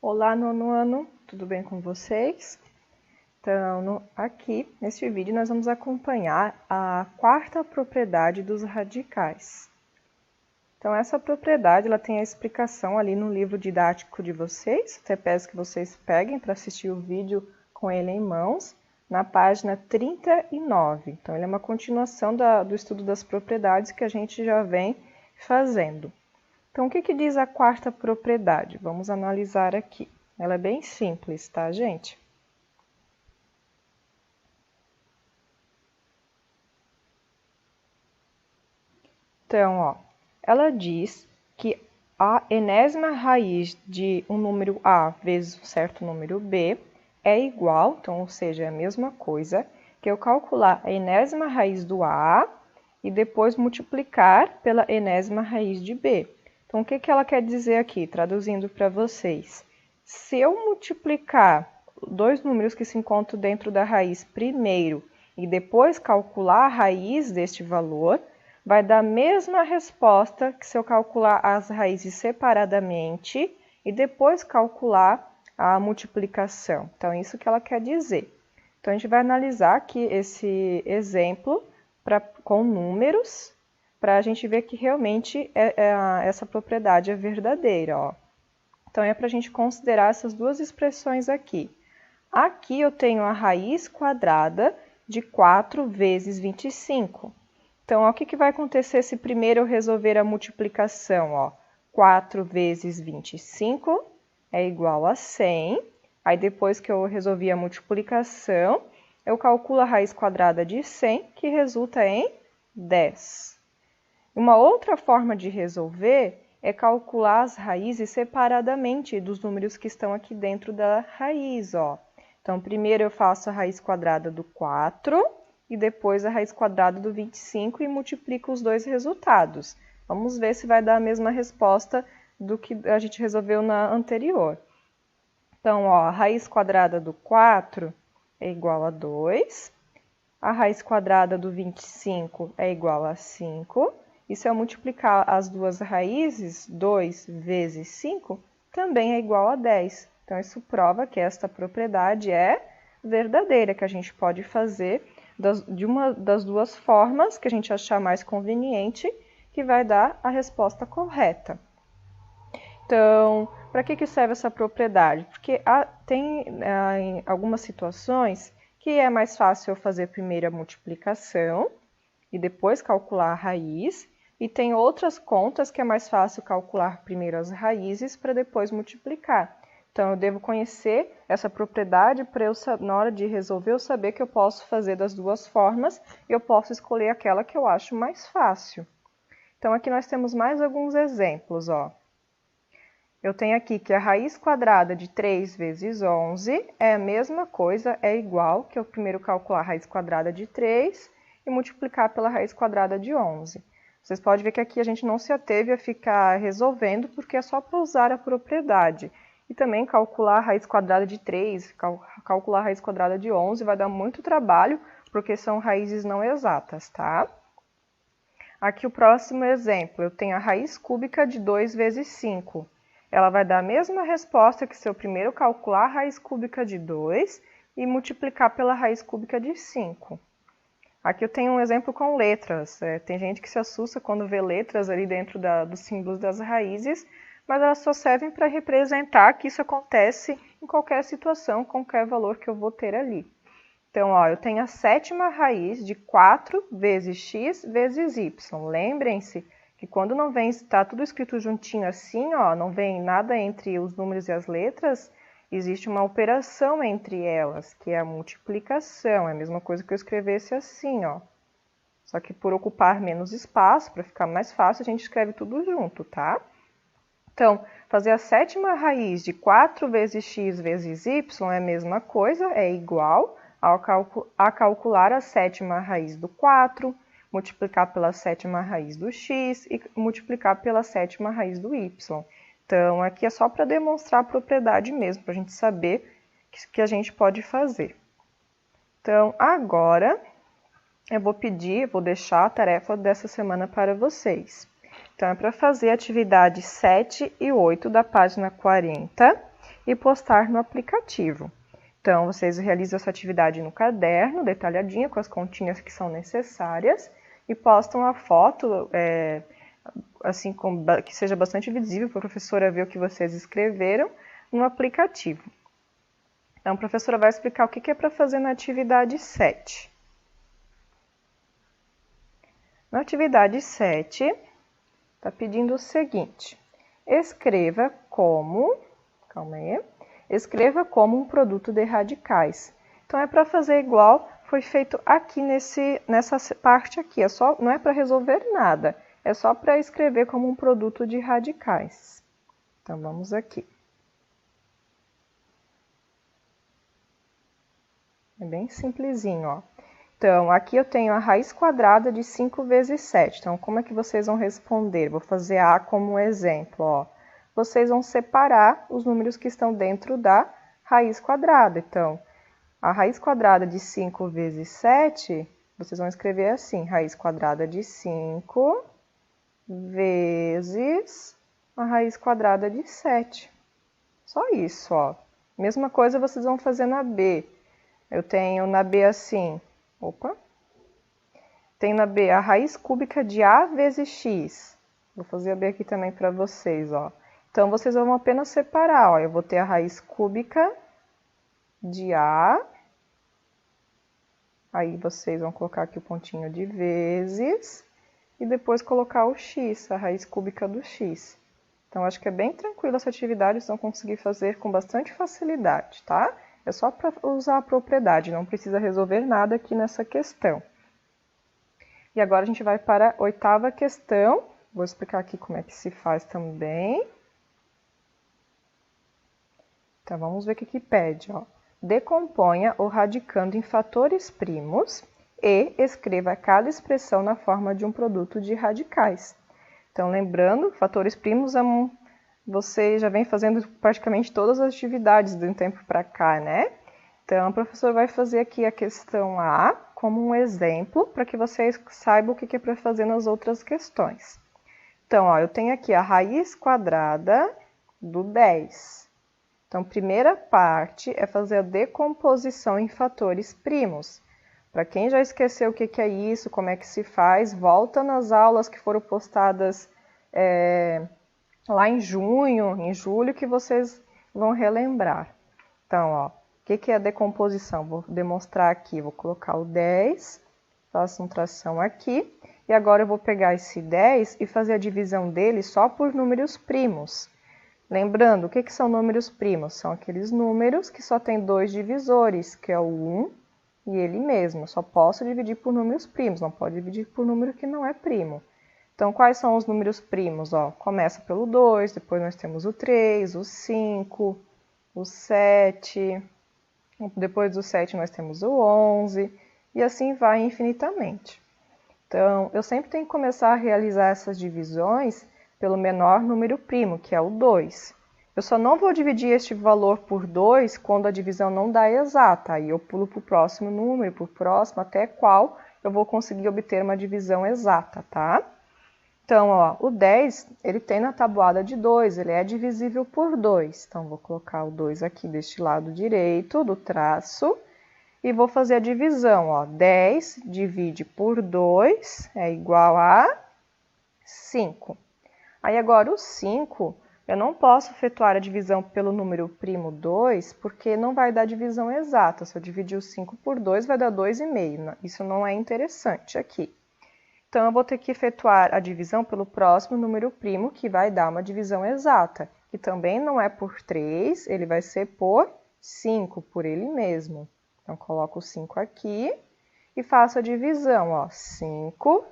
Olá, nono ano, tudo bem com vocês? Então, aqui neste vídeo nós vamos acompanhar a quarta propriedade dos radicais. Então, essa propriedade ela tem a explicação ali no livro didático de vocês, até peço que vocês peguem para assistir o vídeo com ele em mãos, na página 39. Então, ele é uma continuação do estudo das propriedades que a gente já vem fazendo. Então, o que diz a quarta propriedade? Vamos analisar aqui. Ela é bem simples, tá, gente? Então, ó, ela diz que a enésima raiz de um número A vezes um certo número B é igual, então, ou seja, é a mesma coisa, que eu calcular a enésima raiz do A e depois multiplicar pela enésima raiz de B. Então, o que ela quer dizer aqui, traduzindo para vocês? Se eu multiplicar dois números que se encontram dentro da raiz primeiro e depois calcular a raiz deste valor, vai dar a mesma resposta que se eu calcular as raízes separadamente e depois calcular a multiplicação. Então, é isso que ela quer dizer. Então, a gente vai analisar aqui esse exemplo com números, para a gente ver que realmente essa propriedade é verdadeira. Ó. Então, é para a gente considerar essas duas expressões aqui. Aqui eu tenho a raiz quadrada de 4 vezes 25. Então, ó, o que vai acontecer se primeiro eu resolver a multiplicação? Ó? 4 vezes 25 é igual a 100. Aí, depois que eu resolvi a multiplicação, eu calculo a raiz quadrada de 100, que resulta em 10. Uma outra forma de resolver é calcular as raízes separadamente dos números que estão aqui dentro da raiz. Ó. Então, primeiro eu faço a raiz quadrada do 4 e depois a raiz quadrada do 25 e multiplico os dois resultados. Vamos ver se vai dar a mesma resposta do que a gente resolveu na anterior. Então, ó, a raiz quadrada do 4 é igual a 2, a raiz quadrada do 25 é igual a 5, e se eu multiplicar as duas raízes, 2 vezes 5, também é igual a 10. Então, isso prova que esta propriedade é verdadeira, que a gente pode fazer de uma das duas formas que a gente achar mais conveniente, que vai dar a resposta correta. Então, para que serve essa propriedade? Porque tem em algumas situações que é mais fácil eu fazer primeiro a multiplicação e depois calcular a raiz, e tem outras contas que é mais fácil calcular primeiro as raízes para depois multiplicar. Então, eu devo conhecer essa propriedade para eu, na hora de resolver, eu saber que eu posso fazer das duas formas e eu posso escolher aquela que eu acho mais fácil. Então, aqui nós temos mais alguns exemplos. Ó. Eu tenho aqui que a raiz quadrada de 3 vezes 11 é a mesma coisa, é igual que eu primeiro calcular a raiz quadrada de 3 e multiplicar pela raiz quadrada de 11. Vocês podem ver que aqui a gente não se ateve a ficar resolvendo, porque é só para usar a propriedade. E também calcular a raiz quadrada de 3, calcular a raiz quadrada de 11 vai dar muito trabalho, porque são raízes não exatas, tá? Aqui o próximo exemplo, eu tenho a raiz cúbica de 2 vezes 5. Ela vai dar a mesma resposta que se eu primeiro calcular a raiz cúbica de 2 e multiplicar pela raiz cúbica de 5. Aqui eu tenho um exemplo com letras. Tem gente que se assusta quando vê letras ali dentro dos símbolos das raízes, mas elas só servem para representar que isso acontece em qualquer situação, qualquer valor que eu vou ter ali. Então, ó, eu tenho a sétima raiz de 4 vezes x vezes y. Lembrem-se que quando não vem, está tudo escrito juntinho assim, ó, não vem nada entre os números e as letras, existe uma operação entre elas, que é a multiplicação. É a mesma coisa que eu escrevesse assim, ó. Só que por ocupar menos espaço, para ficar mais fácil, a gente escreve tudo junto, tá? Então, fazer a sétima raiz de 4 vezes x vezes y é a mesma coisa, é igual a calcular a sétima raiz do 4, multiplicar pela sétima raiz do x e multiplicar pela sétima raiz do y. Então, aqui é só para demonstrar a propriedade mesmo, para a gente saber que a gente pode fazer. Então, agora, eu vou deixar a tarefa dessa semana para vocês. Então, é para fazer a atividade 7 e 8 da página 40 e postar no aplicativo. Então, vocês realizam essa atividade no caderno, detalhadinha, com as continhas que são necessárias, e postam a foto, assim, que seja bastante visível para a professora ver o que vocês escreveram no aplicativo. Então, a professora vai explicar o que é para fazer na atividade 7. Na atividade 7, está pedindo o seguinte: escreva como um produto de radicais. Então, é para fazer igual foi feito aqui nessa parte aqui. Não é para resolver nada, é só para escrever como um produto de radicais. Então, vamos aqui. É bem simplesinho, ó. Então, aqui eu tenho a raiz quadrada de 5 vezes 7. Então, como é que vocês vão responder? Vou fazer A como um exemplo, ó. Vocês vão separar os números que estão dentro da raiz quadrada. Então, a raiz quadrada de 5 vezes 7, vocês vão escrever assim: raiz quadrada de 5 vezes a raiz quadrada de 7. Só isso, ó. Mesma coisa vocês vão fazer na B. Eu tenho na B assim, tenho na B a raiz cúbica de A vezes X. Vou fazer a B aqui também para vocês, ó. Então, vocês vão apenas separar, ó. Eu vou ter a raiz cúbica de A. Aí, vocês vão colocar aqui o pontinho de vezes. E depois colocar o X, a raiz cúbica do X. Então, acho que é bem tranquila essa atividade, vocês vão conseguir fazer com bastante facilidade, tá? É só para usar a propriedade, não precisa resolver nada aqui nessa questão. E agora a gente vai para a 8ª questão. Vou explicar aqui como é que se faz também. Então, vamos ver o que pede, ó. Decomponha o radicando em fatores primos e escreva cada expressão na forma de um produto de radicais. Então, lembrando, fatores primos você já vem fazendo praticamente todas as atividades de um tempo para cá, né? Então, a professora vai fazer aqui a questão A como um exemplo, para que vocês saibam o que é para fazer nas outras questões. Então, ó, eu tenho aqui a raiz quadrada do 10. Então, primeira parte é fazer a decomposição em fatores primos. Para quem já esqueceu o que é isso, como é que se faz, volta nas aulas que foram postadas lá em junho, em julho, que vocês vão relembrar. Então, ó, o que é a decomposição? Vou demonstrar aqui, vou colocar o 10, faço um tração aqui, e agora eu vou pegar esse 10 e fazer a divisão dele só por números primos. Lembrando, o que são números primos? São aqueles números que só tem 2 divisores, que é o 1 e ele mesmo. Eu só posso dividir por números primos, não pode dividir por número que não é primo. Então, quais são os números primos? Ó, começa pelo 2, depois nós temos o 3, o 5, o 7, depois do 7 nós temos o 11, e assim vai infinitamente. Então, eu sempre tenho que começar a realizar essas divisões pelo menor número primo, que é o 2. Eu só não vou dividir este valor por 2 quando a divisão não dá exata. Aí eu pulo para o próximo número, para o próximo, até qual eu vou conseguir obter uma divisão exata, tá? Então, ó, o 10, ele tem na tabuada de 2, ele é divisível por 2. Então, vou colocar o 2 aqui deste lado direito do traço e vou fazer a divisão, ó. 10 divide por 2 é igual a 5. Aí agora o 5, eu não posso efetuar a divisão pelo número primo 2, porque não vai dar divisão exata. Se eu dividir o 5 por 2, vai dar 2,5. Isso não é interessante aqui. Então, eu vou ter que efetuar a divisão pelo próximo número primo, que vai dar uma divisão exata, que também não é por 3, ele vai ser por 5, por ele mesmo. Então, coloco o 5 aqui e faço a divisão, ó. 5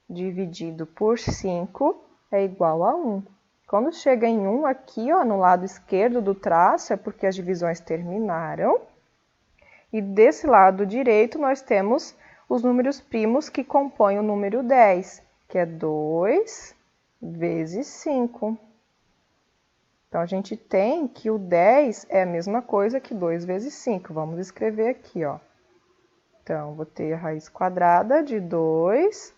dividido por 5 é igual a 1. Quando chega em 1 aqui, ó, no lado esquerdo do traço, é porque as divisões terminaram. E desse lado direito, nós temos os números primos que compõem o número 10, que é 2 vezes 5. Então, a gente tem que o 10 é a mesma coisa que 2 vezes 5. Vamos escrever aqui, ó. Então, vou ter a raiz quadrada de 2.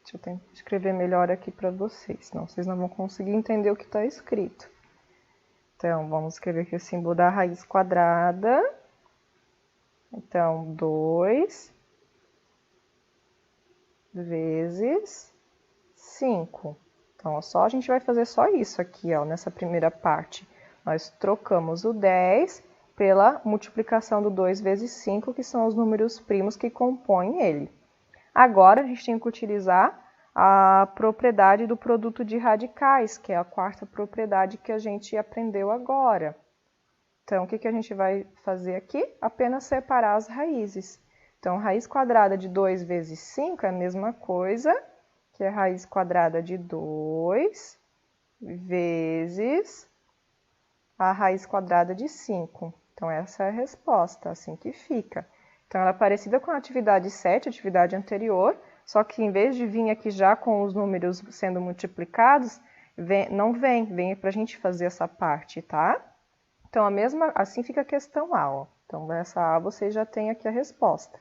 Deixa eu tentar escrever melhor aqui para vocês, senão vocês não vão conseguir entender o que está escrito. Então, vamos escrever aqui o símbolo da raiz quadrada. Então, 2 vezes 5. Então, a gente vai fazer só isso aqui, ó, nessa primeira parte. Nós trocamos o 10 pela multiplicação do 2 vezes 5, que são os números primos que compõem ele. Agora, a gente tem que utilizar a propriedade do produto de radicais, que é a quarta propriedade que a gente aprendeu agora. Então, o que a gente vai fazer aqui? Apenas separar as raízes. Então, raiz quadrada de 2 vezes 5 é a mesma coisa que a raiz quadrada de 2 vezes a raiz quadrada de 5. Então, essa é a resposta, assim que fica. Então, ela é parecida com a atividade 7, a atividade anterior, só que em vez de vir aqui já com os números sendo multiplicados, não vem para a gente fazer essa parte, tá? Então, assim fica a questão A, ó. Então, nessa A você já tem aqui a resposta.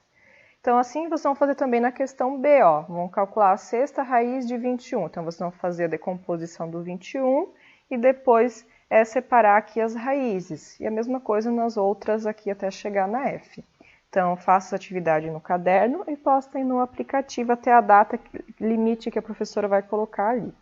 Então, assim vocês vão fazer também na questão B, ó. Vão calcular a sexta raiz de 21. Então, vocês vão fazer a decomposição do 21 e depois separar aqui as raízes. E a mesma coisa nas outras aqui até chegar na F. Então, faça a atividade no caderno e postem no aplicativo até a data limite que a professora vai colocar ali.